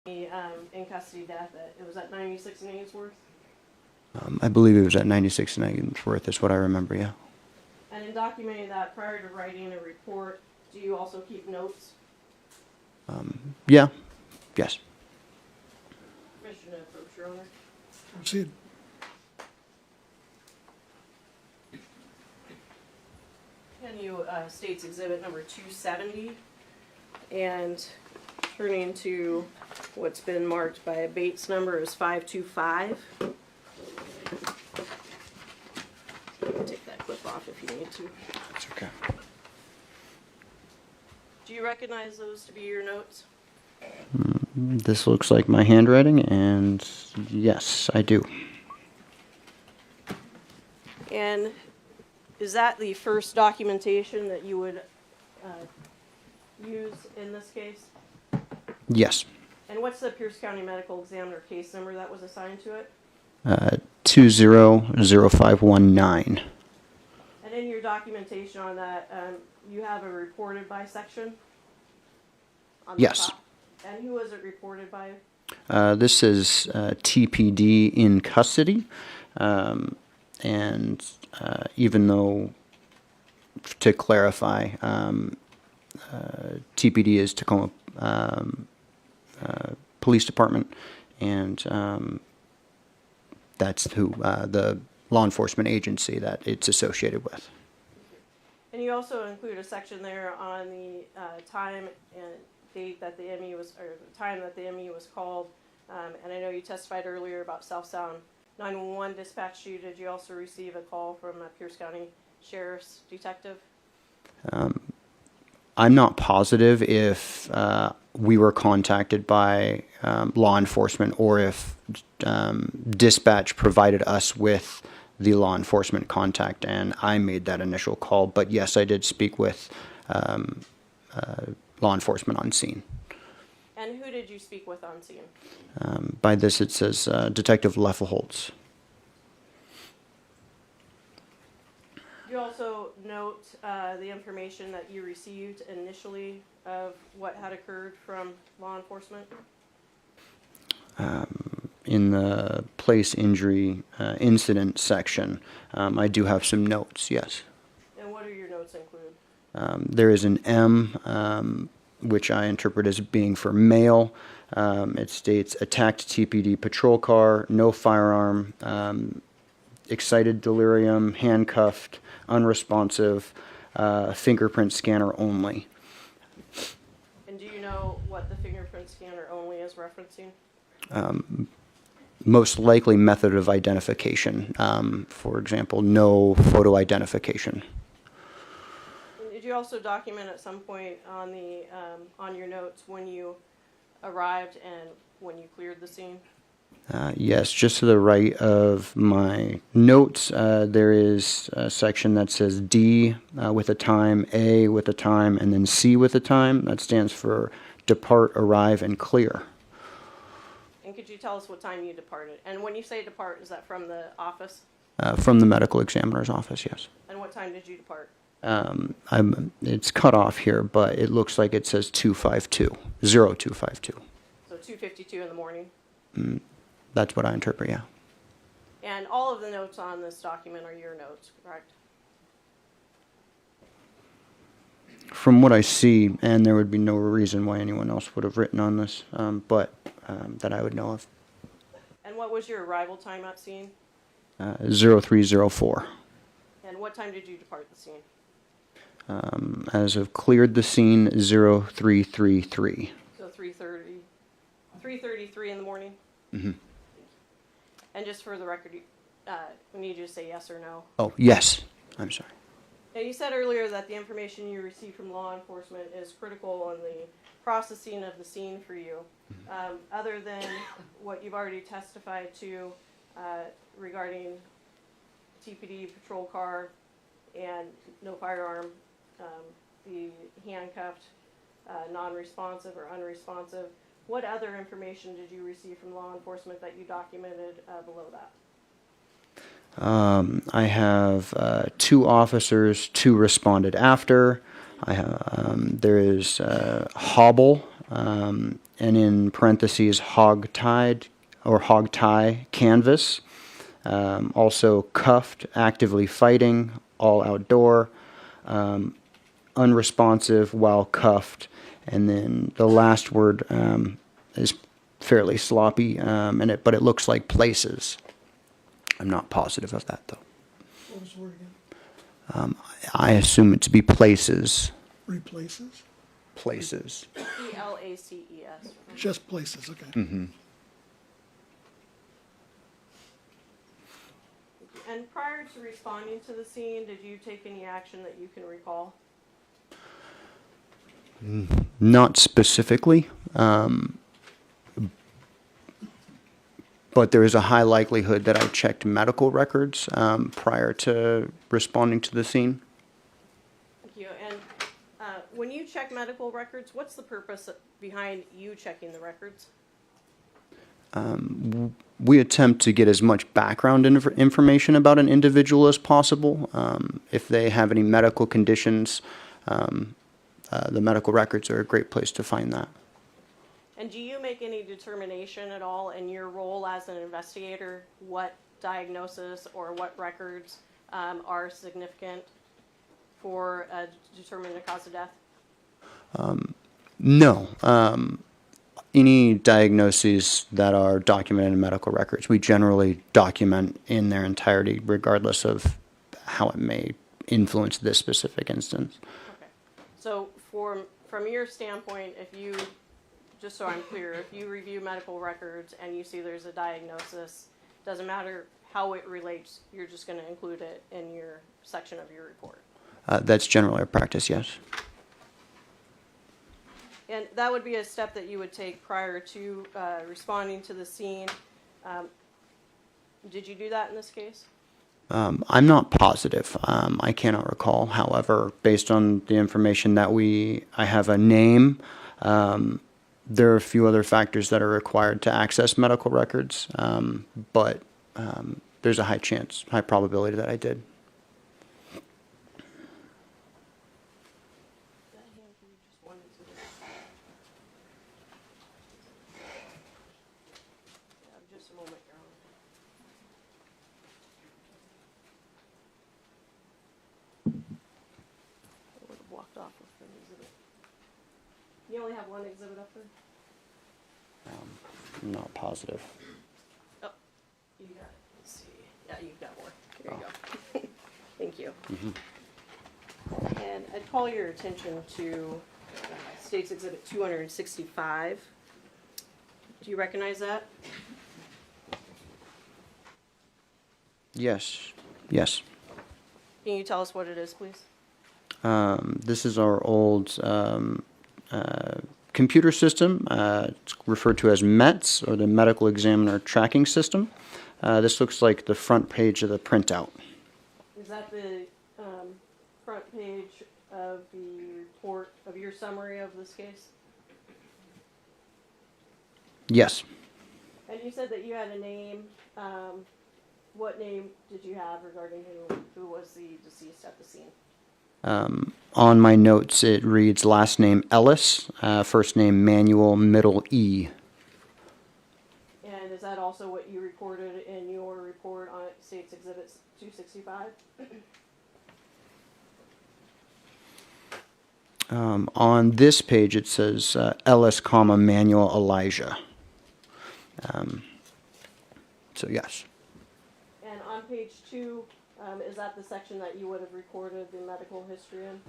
the in custody death, it was at 96 in Ainsworth. I believe it was at 96 in Ainsworth, is what I remember, yeah. And in documenting that prior to writing a report, do you also keep notes? Yeah, yes. Permission to approach your owner. Proceed. And you states exhibit number 270, and turning to what's been marked by a Bates number is 525. You can take that clip off if you need to. That's okay. Do you recognize those to be your notes? This looks like my handwriting, and yes, I do. And is that the first documentation that you would use in this case? Yes. And what's the Pierce County Medical Examiner case number that was assigned to it? 200519. And in your documentation on that, you have a reported by section? On the Yes. top. And who was it reported by? This is TPD in custody, and even though, to clarify, TPD is Tacoma Police Department, and that's who the law enforcement agency that it's associated with. And you also include a section there on the time and date that the ME was, or the time that the ME was called. And I know you testified earlier about South Sound 911 dispatched you. Did you also receive a call from a Pierce County Sheriff's detective? I'm not positive if we were contacted by law enforcement or if dispatch provided us with the law enforcement contact and I made that initial call. But yes, I did speak with law enforcement on scene. And who did you speak with on scene? By this it says Detective Leffelholtz. You also note the information that you received initially of what had occurred from law enforcement? In the place injury incident section, I do have some notes, yes. And what do your notes include? There is an M, which I interpret as being for male. It states attacked TPD patrol car, no firearm, excited delirium, handcuffed, unresponsive, fingerprint scanner only. And do you know what the fingerprint scanner only is referencing? Most likely method of identification. For example, no photo identification. And did you also document at some point on the on your notes when you arrived and when you cleared the scene? Yes, just to the right of my notes, there is a section that says D with a time, A with a time, and then C with a time. That stands for depart, arrive, and clear. And could you tell us what time you departed? And when you say depart, is that from the office? From the medical examiner's office, yes. And what time did you depart? It's cut off here, but it looks like it says 252, 0252. So 2:52 in the morning. That's what I interpret, yeah. And all of the notes on this document are your notes, correct? From what I see, and there would be no reason why anyone else would have written on this, but that I would know of. And what was your arrival time at scene? 0304. And what time did you depart the scene? As of cleared the scene, 0333. So 3:33 in the morning? Mm-hmm. And just for the record, we need you to say yes or no. Oh, yes. I'm sorry. Now, you said earlier that the information you received from law enforcement is critical on the processing of the scene for you. Other than what you've already testified to regarding TPD patrol car and no firearm, the handcuffed, non-responsive or unresponsive, what other information did you receive from law enforcement that you documented below that? I have 2 officers, 2 responded after. I have, there is hobble and in parentheses, hog-tied or hog-tie canvas. Also cuffed, actively fighting, all outdoor, unresponsive while cuffed, and then the last word is fairly sloppy, but it looks like places. I'm not positive of that though. What was the word again? I assume it to be places. Replaces? Places. Places. Just places, okay. Mm-hmm. And prior to responding to the scene, did you take any action that you can recall? Not specifically, but there is a high likelihood that I checked medical records prior to responding to the scene. Thank you. And when you check medical records, what's the purpose behind you checking the records? We attempt to get as much background information about an individual as possible. If they have any medical conditions, the medical records are a great place to find that. And do you make any determination at all in your role as an investigator what diagnosis or what records are significant for determining the cause of death? No. Any diagnoses that are documented in medical records, we generally document in their entirety, regardless of how it may influence this specific instance. Okay. So from your standpoint, if you, just so I'm clear, if you review medical records and you see there's a diagnosis, doesn't matter how it relates, you're just going to include it in your section of your report. That's generally our practice, yes. And that would be a step that you would take prior to responding to the scene. Did you do that in this case? I'm not positive. I cannot recall. However, based on the information that I have a name. There are a few other factors that are required to access medical records, but there's a high probability that I did. Just a moment, Your Honor. I would have walked off with an exhibit. You only have one exhibit up there? I'm not positive. Oh, you got it. Let's see. Yeah, you've got more. Here you go. Thank you. Mm-hmm. And I'd call your attention to State's Exhibit 265. Do you recognize that? Yes. Yes. Can you tell us what it is, please? This is our old computer system. It's referred to as METS, or the Medical Examiner Tracking System. This looks like the front page of the printout. Is that the front page of the report, of your summary of this case? Yes. And you said that you had a name. What name did you have regarding who was the deceased at the scene? On my notes, it reads last name Ellis, first name Manuel, middle E. And is that also what you recorded in your report on State's Exhibit 265? On this page, it says Ellis, Manuel Elijah. So yes. And on page 2, is that the section that you would have recorded the medical history in?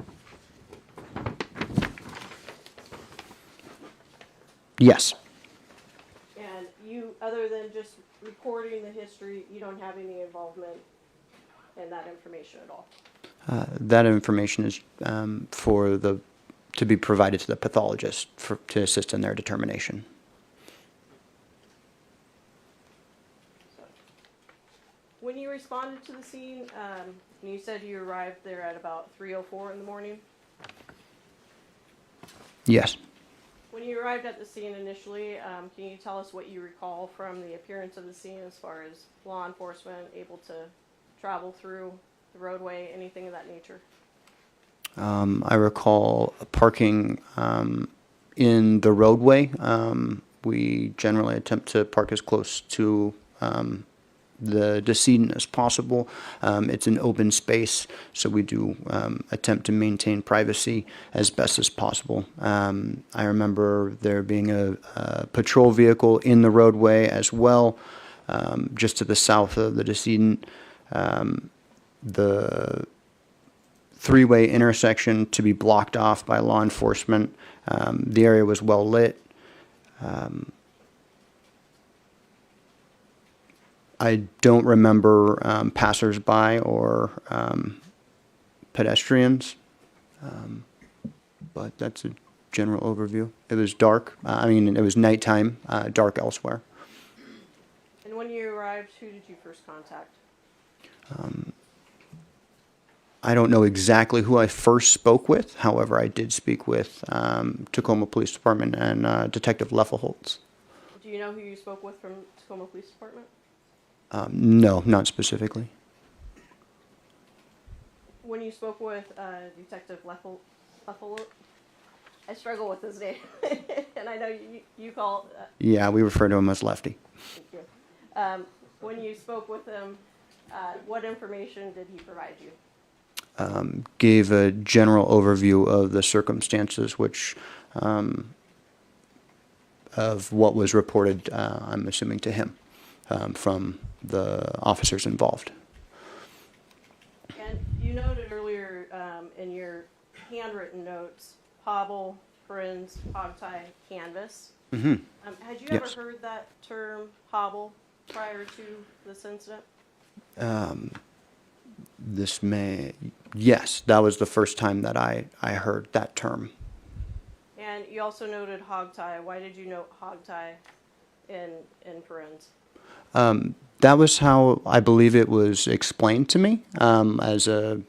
Yes. And you, other than just recording the history, you don't have any involvement in that information at all? That information is to be provided to the pathologist to assist in their determination. When you responded to the scene, you said you arrived there at about 3:04 in the morning. Yes. When you arrived at the scene initially, can you tell us what you recall from the appearance of the scene as far as law enforcement able to travel through the roadway, anything of that nature? I recall parking in the roadway. We generally attempt to park as close to the decedent as possible. It's an open space, so we do attempt to maintain privacy as best as possible. I remember there being a patrol vehicle in the roadway as well, just to the south of the decedent. The three-way intersection to be blocked off by law enforcement. The area was well lit. I don't remember passersby or pedestrians, but that's a general overview. It was dark. It was nighttime, dark elsewhere. And when you arrived, who did you first contact? I don't know exactly who I first spoke with. However, I did speak with Tacoma Police Department and Detective Leffelholtz. Do you know who you spoke with from Tacoma Police Department? No, not specifically. When you spoke with Detective Leffelholtz, I struggle with his name, and I know you call. Yeah, we refer to him as Lefty. Thank you. When you spoke with him, what information did he provide you? Gave a general overview of the circumstances, which of what was reported, I'm assuming, to him from the officers involved. And you noted earlier in your handwritten notes, hobble, friends, hogtie, canvas. Mm-hmm. Had you Yes. ever heard that term, hobble, prior to this incident? Yes, that was the first time that I heard that term. And you also noted hogtie. Why did you note hogtie in friends? That was how I believe it was explained to me as a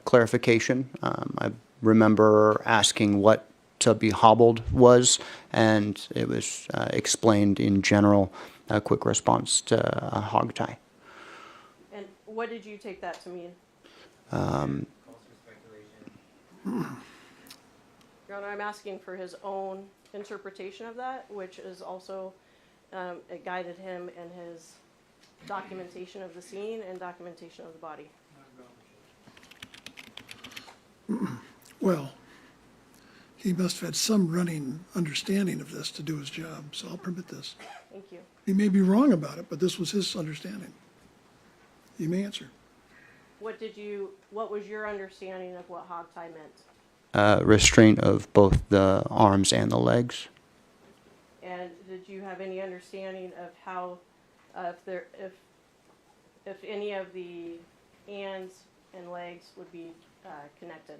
clarification. I remember asking what to be hobbled was, and it was explained in general, a quick response to a hog tie. And what did you take that to mean? Your Honor, I'm asking for his own interpretation of that, which is also, it guided him in his documentation of the scene and documentation of the body. Well, he must have had some running understanding of this to do his job, so I'll permit this. Thank you. He may be wrong about it, but this was his understanding. You may answer. What was your understanding of what hogtie meant? Restraint of both the arms and the legs. And did you have any understanding of how, if any of the hands and legs would be connected?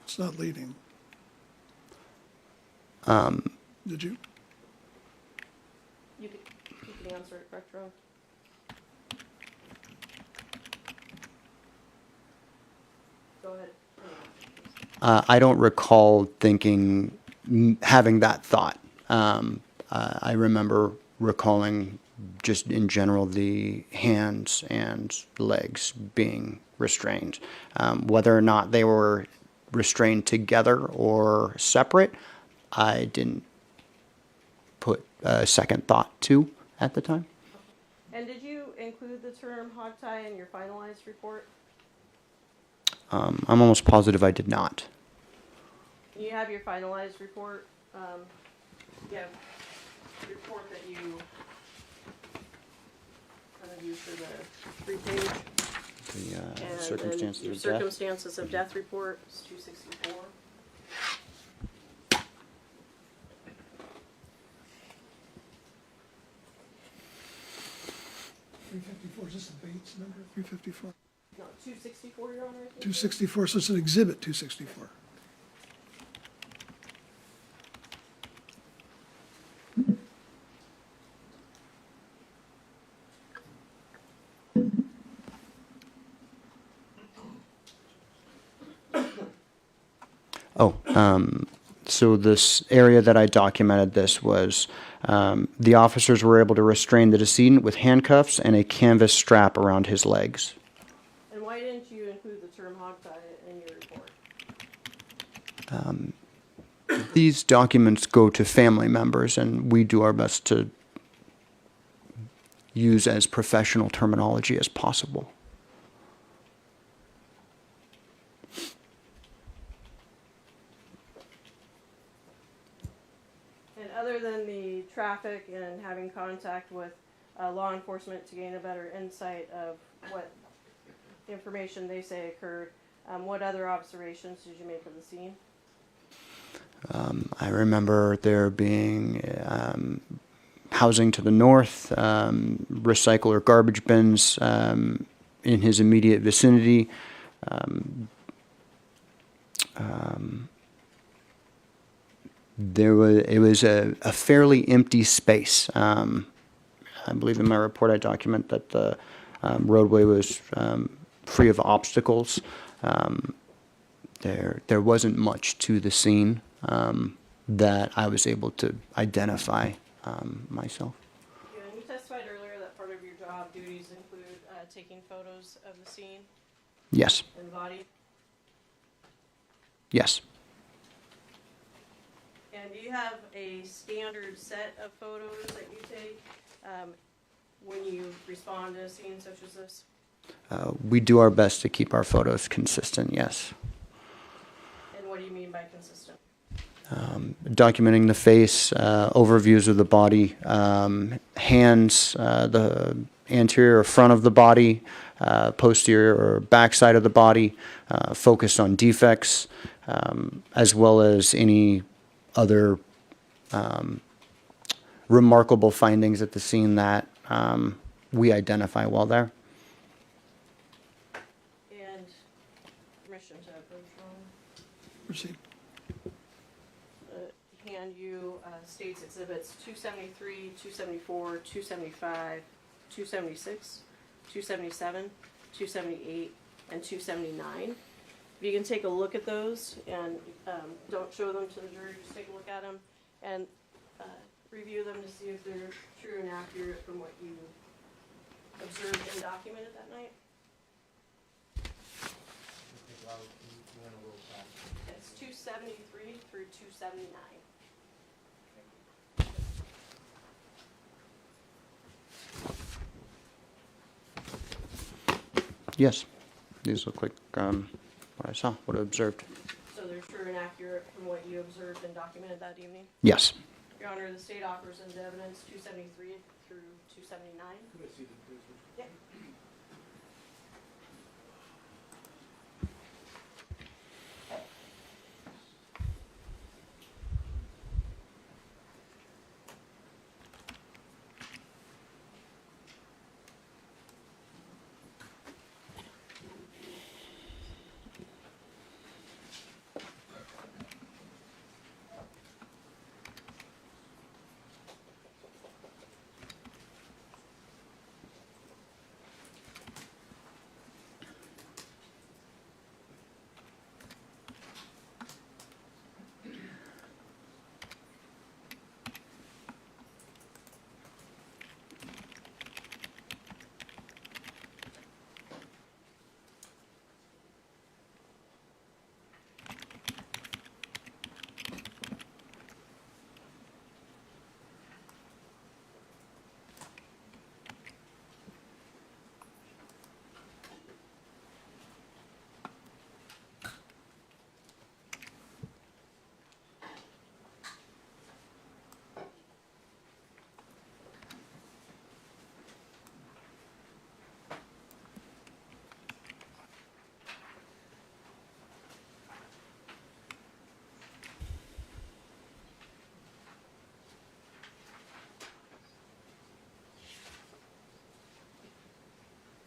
It's not leading. Did you? You can answer it, correct, Ron? Go ahead. I don't recall having that thought. I remember recalling just in general the hands and legs being restrained. Whether or not they were restrained together or separate, I didn't put a second thought to at the time. And did you include the term hogtie in your finalized report? I'm almost positive I did not. You have your finalized report. You have the report that you kind of used for the 3-page. The And circumstances your of death. circumstances of death report is 264. Is this the Bates number, 354? No, 264, Your Honor. I think. 264, so it's an exhibit 264. So this area that I documented this was the officers were able to restrain the decedent with handcuffs and a canvas strap around his legs. And why didn't you include the term hogtie in your These documents go to family members, and we do our best to use as professional terminology as possible. And other than the traffic and having contact with law enforcement to gain a better insight of what information they say occurred, what other observations did you make of the scene? I remember there being housing to the north, recycle or garbage bins in his immediate vicinity. It was a fairly empty space. I believe in my report I document that the roadway was free of obstacles. There wasn't much to the scene that I was able to identify myself. Yeah, and you testified earlier that part of your job duties include taking photos of the scene Yes. and body. Yes. And do you have a standard set of photos that you take when you respond to a scene such as this? We do our best to keep our photos consistent, yes. And what do you mean by consistent? Documenting the face, overviews of the body, hands, the anterior or front of the body, posterior or backside of the body, focused on defects, as well as any other remarkable findings at the scene that we identify while there. And permission to approach wrong. Proceed. Hand you states exhibits 273, 274, 275, 276, 277, 278, and 279. If you can take a look at those and don't show them to the jury, just take a look at them and review them to see if they're true and accurate from what you observed and documented that night. It's 273 through 279. Yes, these look like what I saw, what I observed. So they're true and accurate from what you observed and documented that evening? Yes. Your Honor, the state offers into evidence 273 through 279. Could I see them, please? Yeah.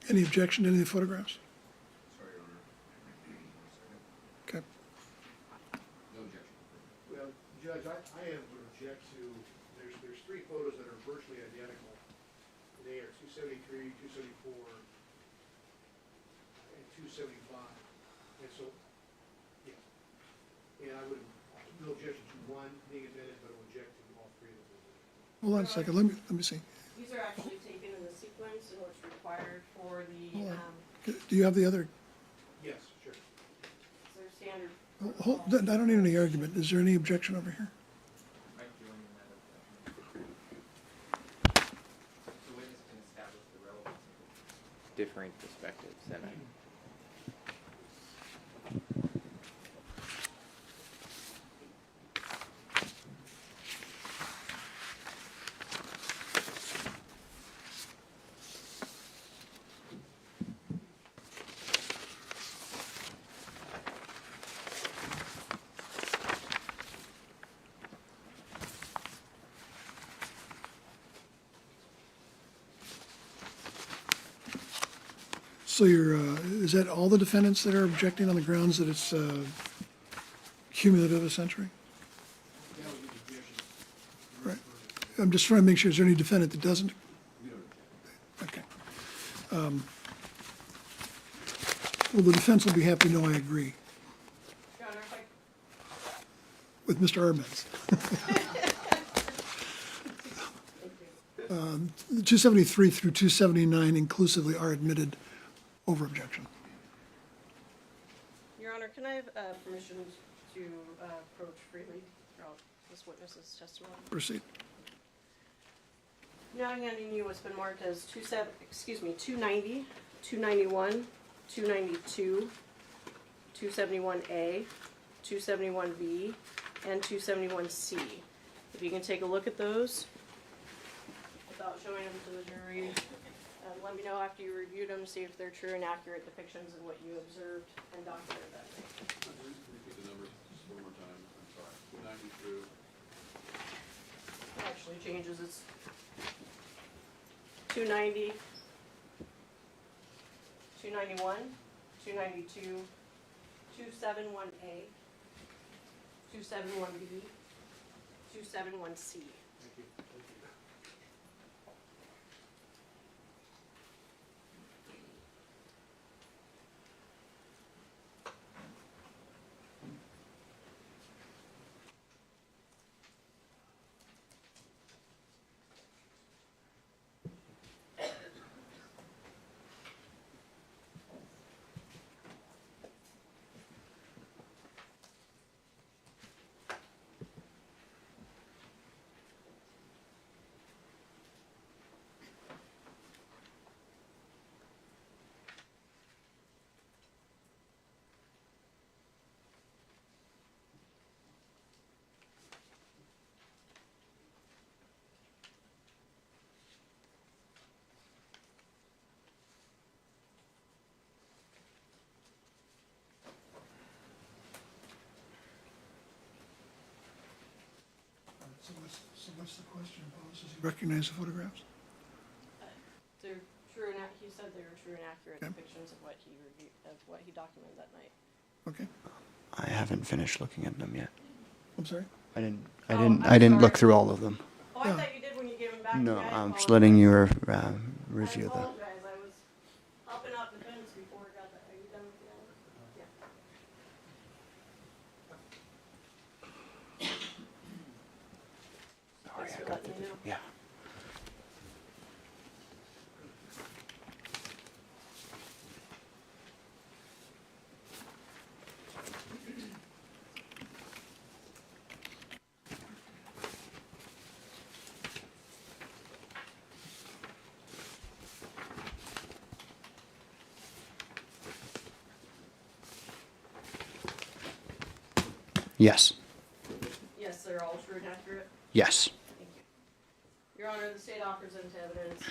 Any objection to any of the photographs? Sorry, Your Honor. Okay. No objection. Well, Judge, I would object to, there's three photos that are virtually identical. They are 273, 274, and 275. And so, yeah. And I would, no objection to one being admitted, but I would object to all three of them. Hold on a second, let me see. These are actually taken in the sequence in what's required for the, Hold on. Do you have the other? Yes, sure. their standard I don't need any argument. Is there any objection over here? Mike joining that objection. The witness can establish the relevance of differing perspectives, and I. So is that all the defendants that are objecting on the grounds that it's cumulative essentially? That was the objection. Right. I'm just trying to make sure, is there any defendant that doesn't? We don't object. Okay. Well, the defense will be happy to know I agree Your Honor, if I with Mr. Arbenz. Thank you. 273 through 279 inclusively are admitted over objection. Your Honor, can I have permission to approach freely throughout this witness's testimony? Proceed. Now handing you what's been marked as 290, 291, 292, 271A, 271B, and 271C. If you can take a look at those without showing them to the jury, let me know after you reviewed them, see if they're true and accurate depictions of what you observed and documented that night. Repeat the numbers just one more time, I'm sorry. 290 through, It actually changes. It's 290, 291, 292, 271A, 271B, 271C. Thank you. So what's the question, Does he recognize the photographs? They're true and he said they were true and accurate Okay. depictions of what he reviewed, of what he documented that night. Okay. I haven't finished looking at them yet. I'm sorry? I didn't I'm look sorry. through all of them. Oh, I Yeah. thought you did when you gave them back to No, me. I I'm just apologize. letting you review I them. apologize. I was helping out defense before it got that. Are you done with that? Yeah. Sorry, Thanks I for got letting me know. Yeah. Yes. Yes, they're all true and accurate. Yes. Thank you. Your Honor, the state offers into evidence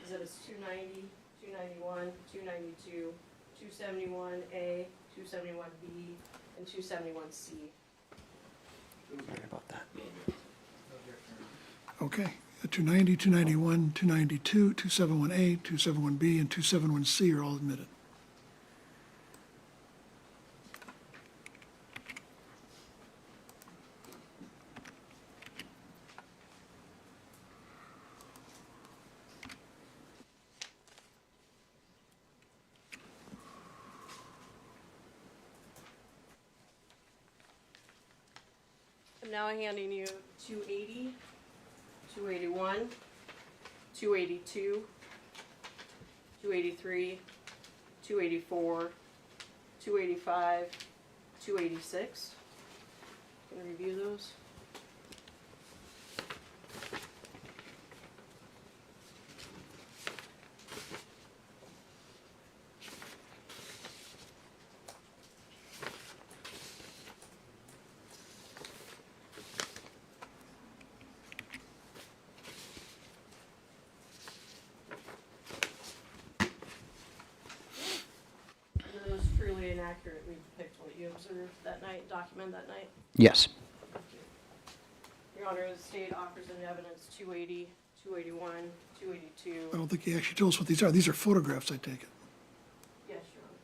exhibits 290, 291, 292, 271A, 271B, and 271C. Sorry about that. Okay. 290, 291, 292, 271A, 271B, and 271C are all admitted. I'm now handing you 280, 281, 282, 283, 284, 285, 286. Can we review those? Are those truly and accurately depict what you observed that night, document that night? Yes. Your Honor, the state offers in evidence 280, 281, 282. I don't think he actually told us what these are. These are photographs, I take it. Yes, Your Honor.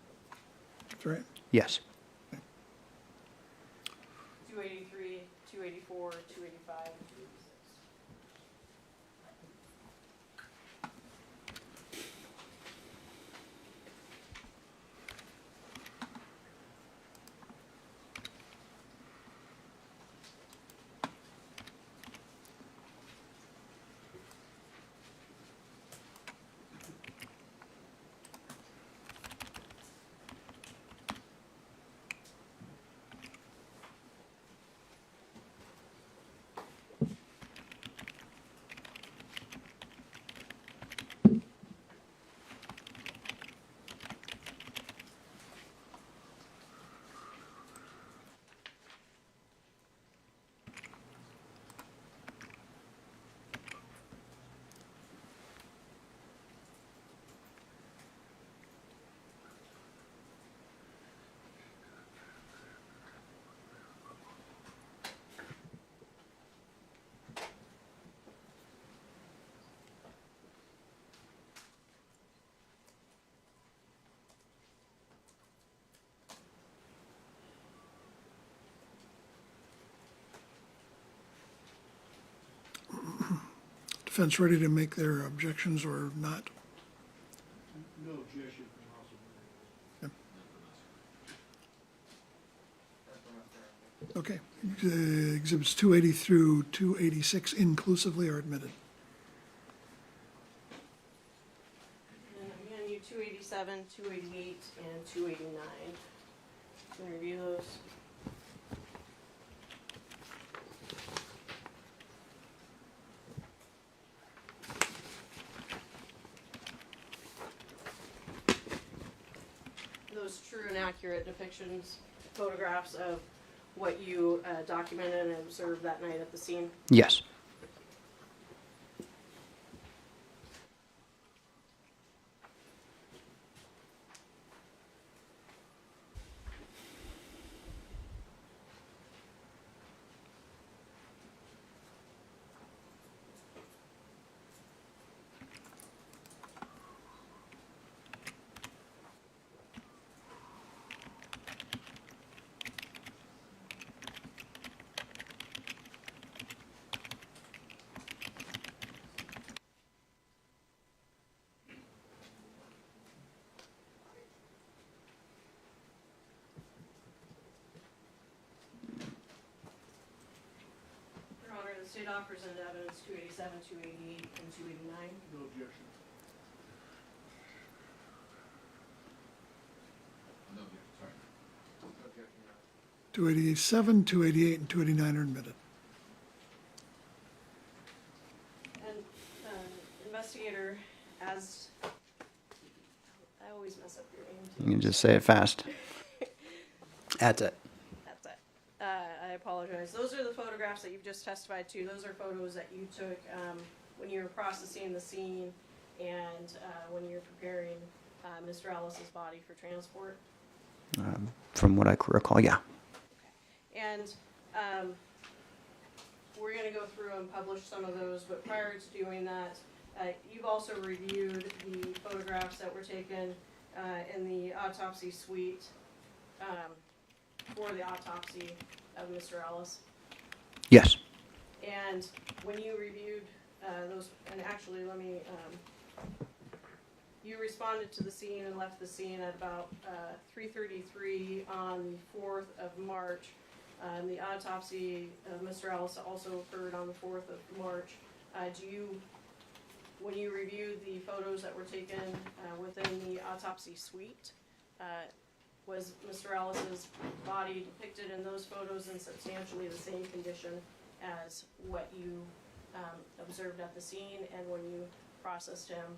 That's right. Yes. 283, 284, 285, and 286. Defense ready to make their objections or not? No objection from also. Okay. Exhibits 280 through 286 inclusively are admitted. And again, you 287, 288, and 289. Can we review those? Those true and accurate depictions, photographs of what you documented and observed that night at the scene? Yes. Your Honor, the state offers into evidence 287, 288, and 289. No objection. No objection, sorry. No objection, Your Honor. 287, 288, and 289 are admitted. And investigator, as I always mess up your name too. You can just say it fast. That's it. That's it. I apologize. Those are the photographs that you've just testified to. Those are photos that you took when you were processing the scene and when you were preparing Mr. Ellis's body for transport. From what I recall, yeah. And we're going to go through and publish some of those, but prior to doing that, you've also reviewed the photographs that were taken in the autopsy suite for the autopsy of Mr. Ellis. Yes. And when you reviewed those, and actually let me, you responded to the scene and left the scene at about 3:33 on the 4th of March. The autopsy of Mr. Ellis also occurred on the 4th of March. When you reviewed the photos that were taken within the autopsy suite, Was Mr. Ellis's body depicted in those photos in substantially the same condition as what you observed at the scene and when you processed him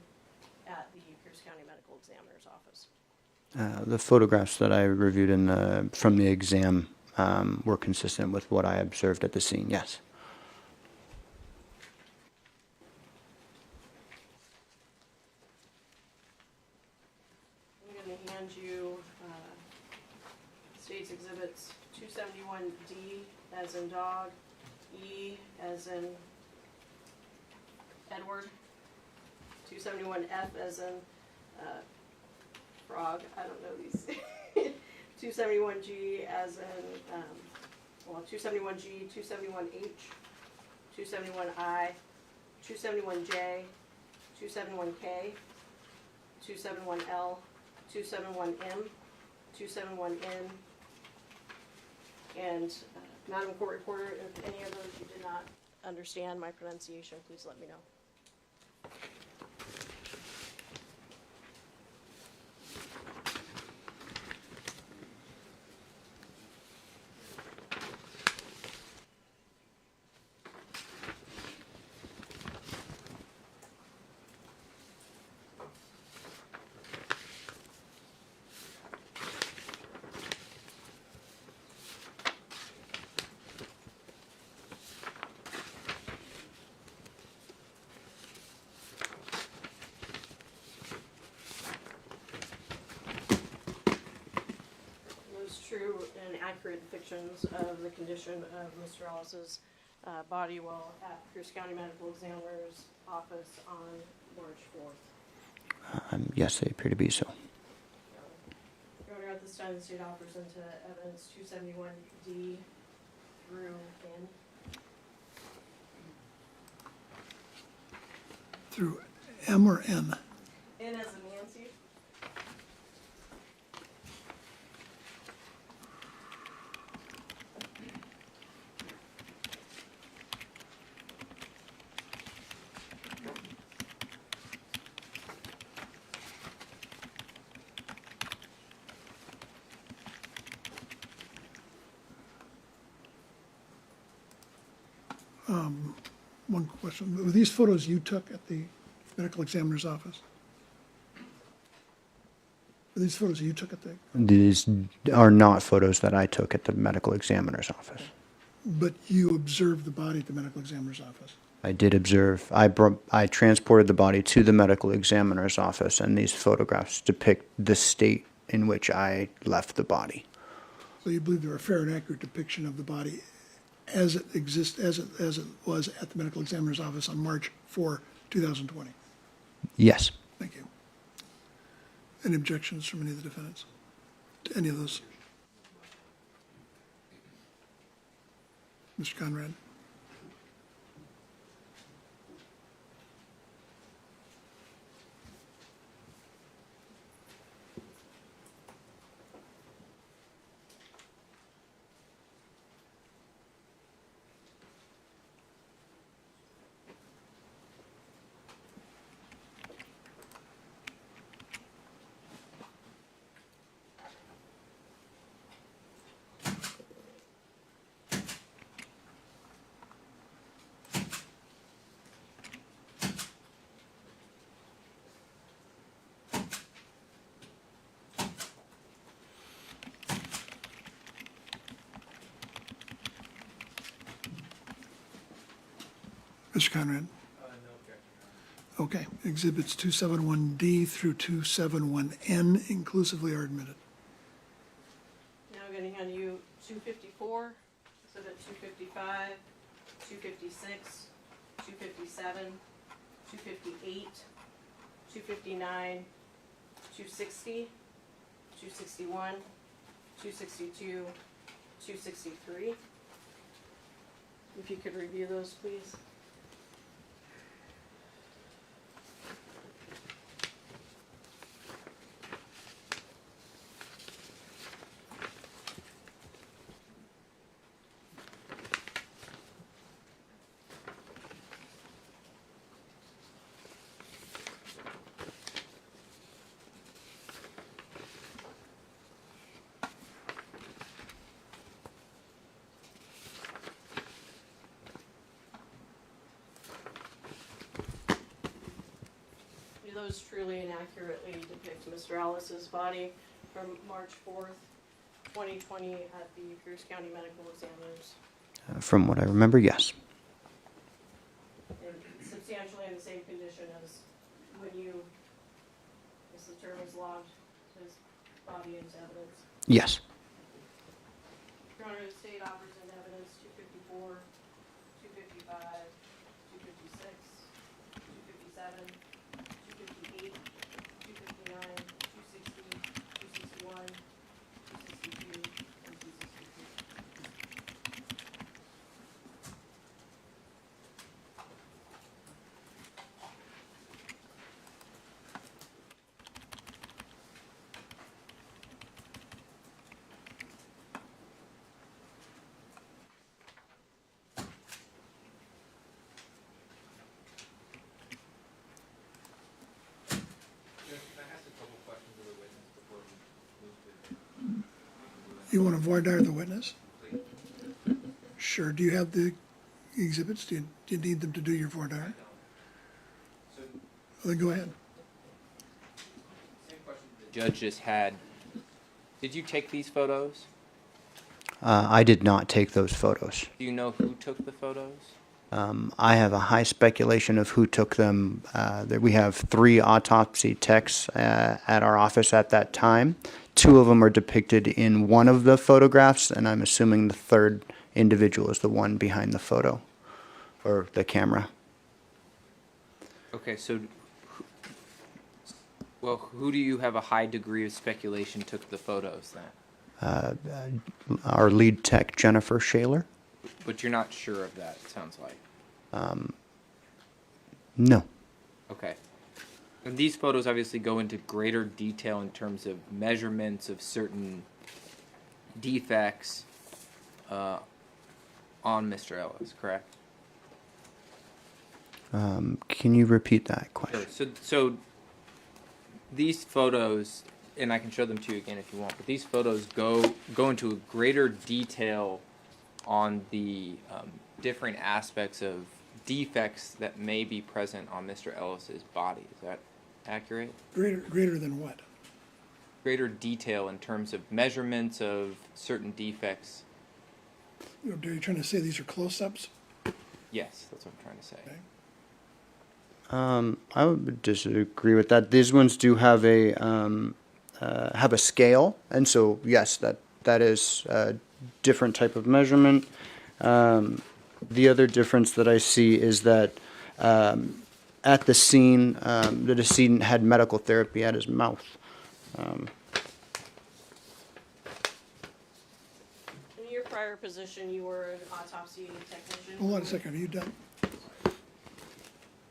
at the Pierce County Medical Examiner's office? The photographs that I reviewed from the exam were consistent with what I observed at the scene, yes. I'm going to hand you State's Exhibits 271D as in dog, E as in Edward, 271F as in frog, I don't know these, 271G as in, 271G, 271H, 271I, 271J, 271K, 271L, 271M, 271N, and Madam Court Reporter, if any of those you did not understand my pronunciation, please let me know. True and accurate depictions of the condition of Mr. Ellis's body while at Pierce County Medical Examiner's office on March 4th. Yes, they appear to be so. Your Honor, at this time, the state offers into evidence 271D through N. Through M or N? N as in Nancy. One question, were these photos you took at the medical examiner's office? Were these photos you took at the, These are not photos that I took at the medical examiner's office. but you observed the body at the medical examiner's office? I did observe. I transported the body to the medical examiner's office, and these photographs depict the state in which I left the body. So you believe they're a fair and accurate depiction of the body as it exists, as it was at the medical examiner's office on March 4, 2020? Yes. Thank you. Any objections from any of the defendants to any of those? Mr. Conrad? Mr. Conrad? No objection, Your Honor. Okay, exhibits 271D through 271N inclusively are admitted. Now I'm going to hand you 254, exhibit 255, 256, 257, 258, 259, 260, 261, 262, 263. If you could review those, please. photos truly and accurately depict Mr. Ellis's body from March 4th, 2020 at the Pierce County Medical Examiner's, From what I remember, yes. and substantially in the same condition as when you, as the term is logged, his body into evidence. Yes. Your Honor, the state offers in evidence 254, 255, 256, 257, 258, 259, 260, 261, 262, and 263. Judge, can I ask a couple questions of the witness before we move to? You want to voir dire the witness? Sure. Do you have the exhibits? Do you need them to do your voir dire? So, Well, then go ahead. same question the judge just had. Did you take these photos? I did not take those photos. Do you know who took the photos? I have a high speculation of who took them. That we have 3 autopsy techs at our office at that time. 2 of them are depicted in one of the photographs, and I'm assuming the third individual is the one behind the photo or the camera. Okay, so, who do you have a high degree of speculation took the photos then? Our lead tech, Jennifer Shaler? But you're not sure of that, it sounds like. No. Okay. And these photos obviously go into greater detail in terms of measurements of certain defects on Mr. Ellis, correct? Can you repeat that Sure. question? So these photos, and I can show them to you again if you want, but these photos go into a greater detail on the different aspects of defects that may be present on Mr. Ellis's body. Is that accurate? Greater than what? Greater detail in terms of measurements of certain defects. Are you trying to say these are close-ups? Yes, that's what I'm trying to say. Okay. I would disagree with that. These ones do have a scale, and so yes, that is a different type of measurement. The other difference that I see is that at the scene, the decedent had medical therapy at his mouth. In your prior position, you were an autopsy technician. Hold on a second. Are you done?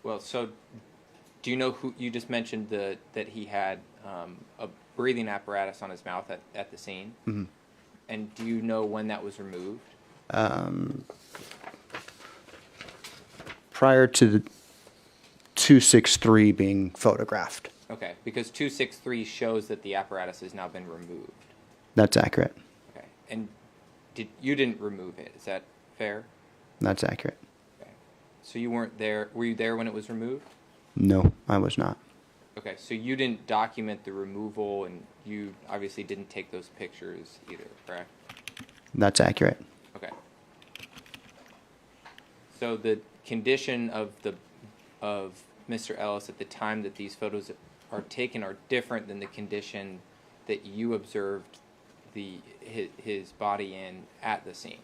Well, so do you know who you just mentioned that he had a breathing apparatus on his mouth at the scene? Mm-hmm. And do you know when that was removed? Prior to the 263 being photographed. Okay, because 263 shows that the apparatus has now been removed. That's accurate. Okay, and you didn't remove it? Is that fair? That's accurate. Okay, so you weren't there. Were you there when it was removed? No, I was not. Okay, so you didn't document the removal, and you obviously didn't take those pictures either, correct? That's accurate. Okay. So the condition of Mr. Ellis at the time that these photos are taken are different than the condition that you observed his body in at the scene.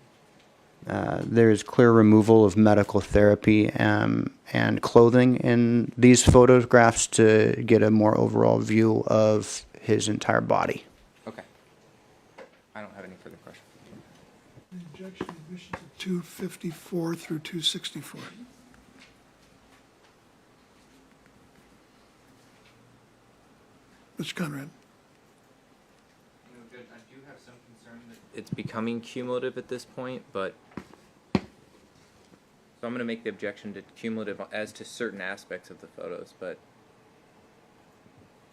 There is clear removal of medical therapy and clothing in these photographs to get a more overall view of his entire body. Okay. I don't have any further questions. Objection to admissions of 254 through 264. Mr. Conrad. Judge, I do have some concern that it's becoming cumulative at this point, but so I'm going to make the objection to cumulative as to certain aspects of the photos, but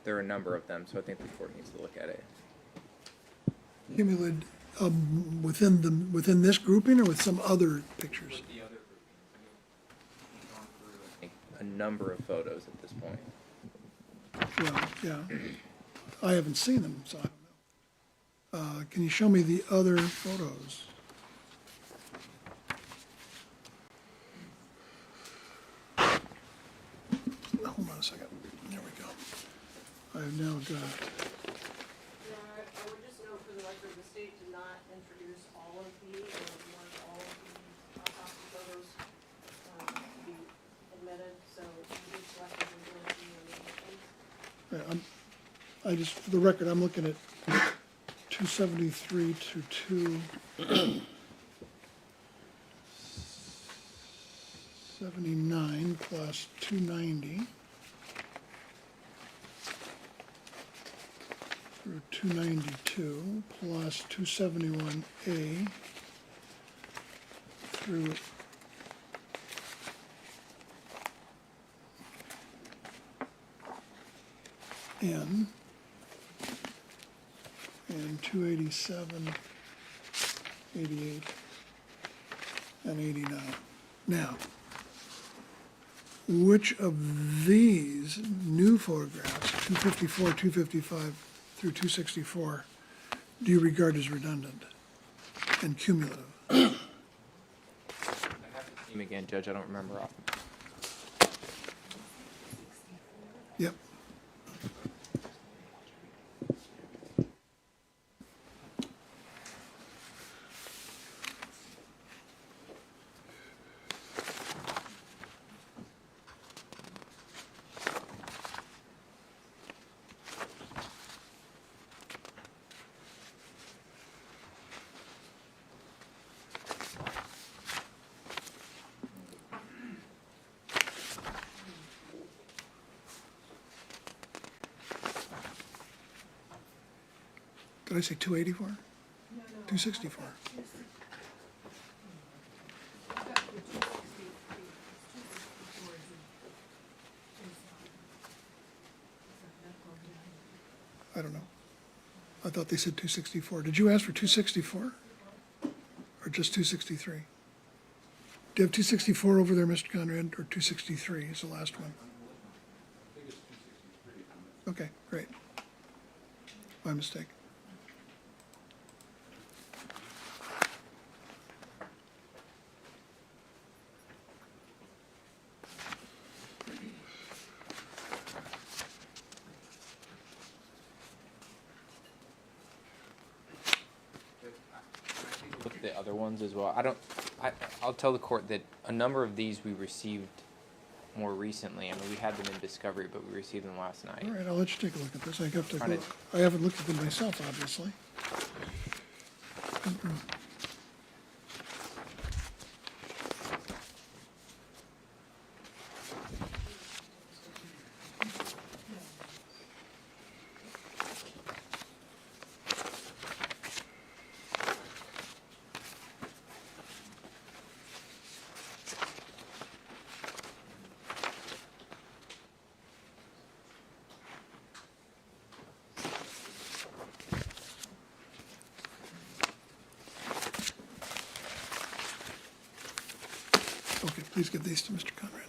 there are a number of them, so I think the court needs to look at it. Cumulative within this grouping or with some other pictures? With the other groupings, we've gone through, I think, a number of photos at this point. Well, yeah. I haven't seen them, so I don't know. Can you show me the other photos? Hold on a second. There we go. I've now got, I would just note for the record, the state did not introduce all of the, or want all of the autopsy photos to be admitted, so we did select the majority of the ones. I just, for the record, I'm looking at 273 to 279 plus 290 through 292 plus 271A through N and 287, 88, and 89. Now, which of these new photographs, 254, 255 through 264, do you regard as redundant and cumulative? I have to see him again, Judge. I don't remember off. Yep. Did I say 284? 264. I don't know. I thought they said 264. Did you ask for 264? Or just 263? Do you have 264 over there, Mr. Conrad, or 263 is the last one? I think it's 263. Okay, great. My mistake. Look at the other ones as well. I'll tell the court that a number of these we received more recently. I mean, we had them in discovery, but we received them last night. All right, I'll let you take a look at this. I have to Trying go. to- I haven't looked at them myself, obviously. Okay, please give these to Mr. Conrad.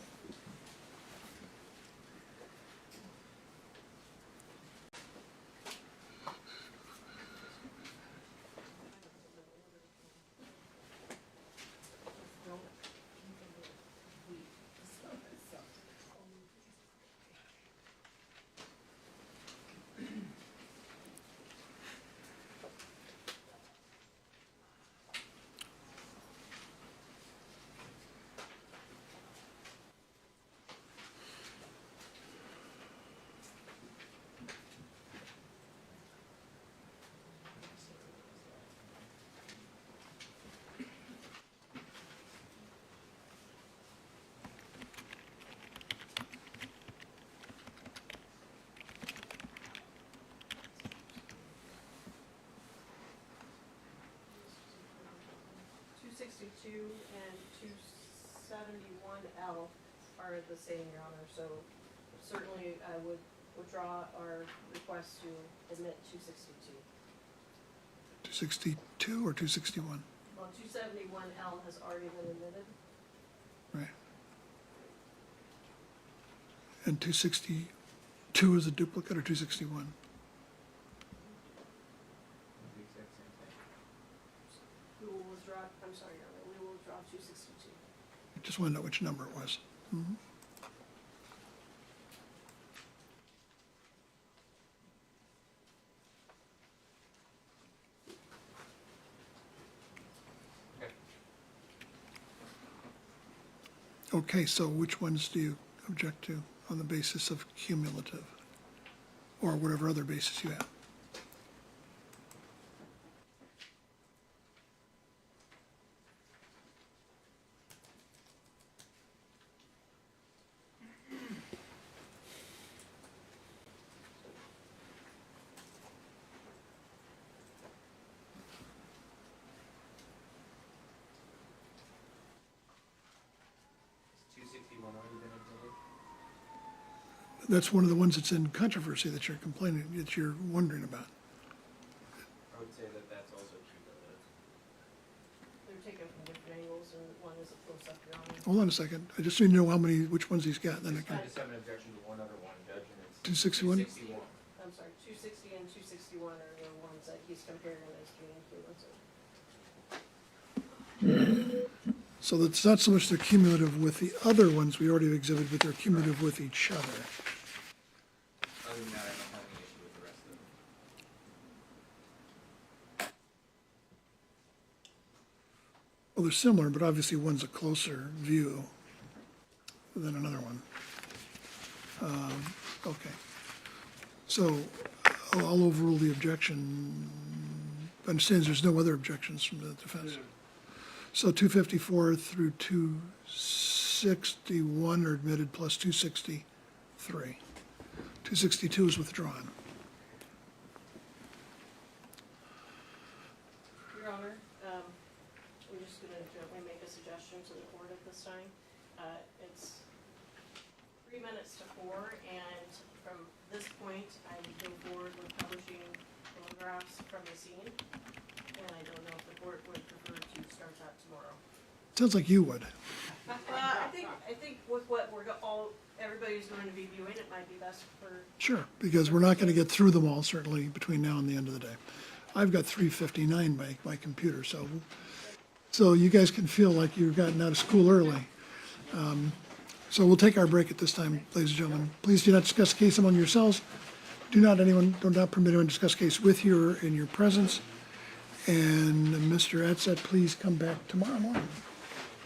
And 271L are the same, Your Honor, so certainly I would withdraw our request to admit 262. 262 or 261? Well, 271L has already been admitted. Right. And 262 2 is a duplicate or 261? We will withdraw, I'm sorry, Your Honor, we will withdraw 262. I just want to know which number it was. Okay, so which ones do you object to on the basis of cumulative? Or whatever other basis you have? That's one of the ones that's in controversy that you're complaining, that you're wondering about. I would say that that's also cumulative. They're taken from different angles, and one is a close-up, Your Honor. Hold on a second. I just need to know how many, which ones he's got, then I I can. just have an objection to one other one, Judge, and it's 261? 261. I'm sorry, 260 and 261 are the ones that he's comparing as being cumulative. So it's not so much they're cumulative with the other ones we already exhibited, but they're cumulative with each other. Other than that, I don't have any issue with the rest of them. Well, they're similar, but obviously one's a closer view than another one. Okay. So I'll overrule the objection. Understands there's no other objections from the defense. So 254 through 261 are admitted plus 263. 262 is withdrawn. Your Honor, I'm just going to gently make a suggestion to the court at this time. It's 3 minutes to 4, and from this point, I would go forward with publishing photographs from the scene, and I don't know if the court would prefer to start that tomorrow. Sounds like you would. I think with what everybody's going to be viewing, it might be best for. Sure, because we're not going to get through them all, certainly, between now and the end of the day. I've got 3:59 by my computer, so you guys can feel like you've gotten out of school early. So we'll take our break at this time, ladies and gentlemen. Please do not discuss the case among yourselves. Do not permit anyone to discuss the case with you or in your presence. And Mr. Edsett, please come back tomorrow morning.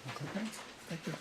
Okay, thank you.